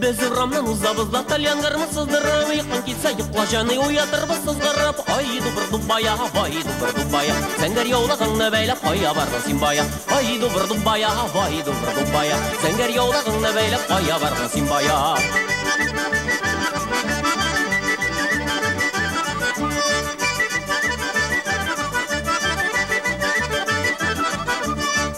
Biz Ram'dan uzabızda talyanlarımı sızdırıp yıkın gitse yıklaşanı uyatırız sızdırıp Ay dubur dubaya, vay dubur dubaya Senger yolağını beyle paya vardı simbaya Ay dubur dubaya, vay dubur dubaya Senger yolağını beyle paya vardı simbaya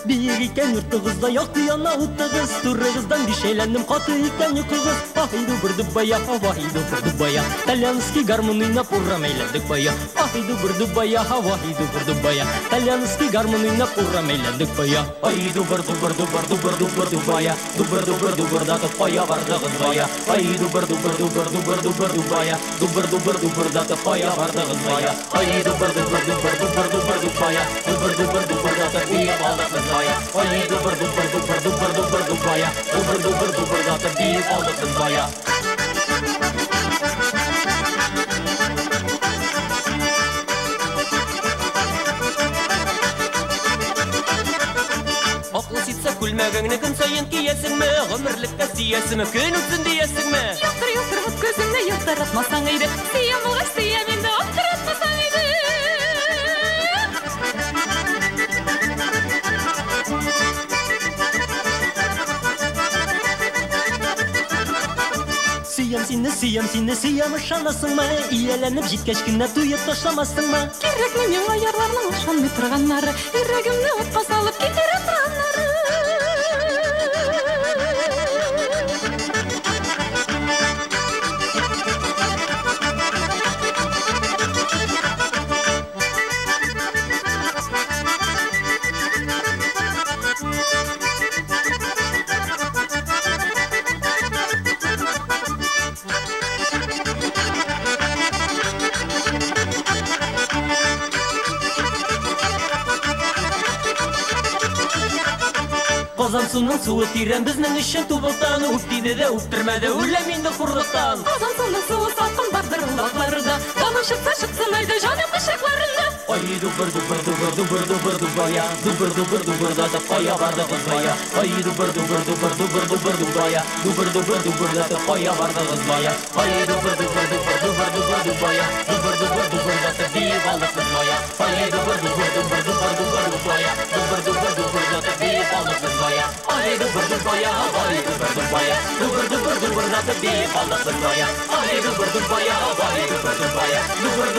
Bir iken yurtağızda yaktı yana uttağız Turağızdan bir şeylendim katı iken yıkığız Ahaydu burdu baya, havaydu burdu baya Talyanski garmonuyla program eğlendik baya Ahaydu burdu baya, havaydu burdu baya Talyanski garmonuyla program eğlendik baya Aydu burdu burdu burdu burdu burdu baya Dubur dubur dubur da paya vardığız baya Aydu burdu burdu burdu burdu burdu baya Dubur dubur dubur da paya vardığız baya Aydu burdu burdu burdu burdu burdu baya Dubur dubur dubur da diye bağladığız baya Ay dubur dubur dubur dubur dubur dubaya Dubur dubur dubur da diye bağladığız baya Aklı sitse kulmağını gün sayın kiyesin mi? Ömürlükte siyesin mi? Gün üstün diyesin mi? Yoktur yoktur mut gözümde yoktur atmasan iyiydi Siyem ulaş siyem indi yoktur atmasan iyiydi Siyem sinne siyem ışanasın mı? İyelenip jitkeşkine duyup taşlamasın mı? Керек менің ayarlarның ошанмай тұрғаннары Ирегімні отқа салып кетер атыраннары Kazan sunun suyu tiren bizning işin tubuktan Uftide de uftirmede uleminde kurluktan Қазан суның суы салқын бардыр ұлақларында Дана шықса шықсын айды жаным қышақларында Ay dubur dubur dubur dubur dubur dubaya Dubur dubur dubur da paya vardı kızbaya Ay dubur dubur dubur dubur dubur dubaya Dubur dubur dubur da paya vardı kızbaya Ay dubur dubur dubur dubur dubur dubaya Dubur dubur dubur da diye bağlı kızbaya Ay dubur dubur dubur dubur dubur dubaya Dubur dubur dubur da diye bağlı kızbaya Ay dubur dubaya, ay dubur dubaya Dubur dubur dubur da diye bağlı kızbaya Ay dubur dubaya, ay dubur dubaya Dubur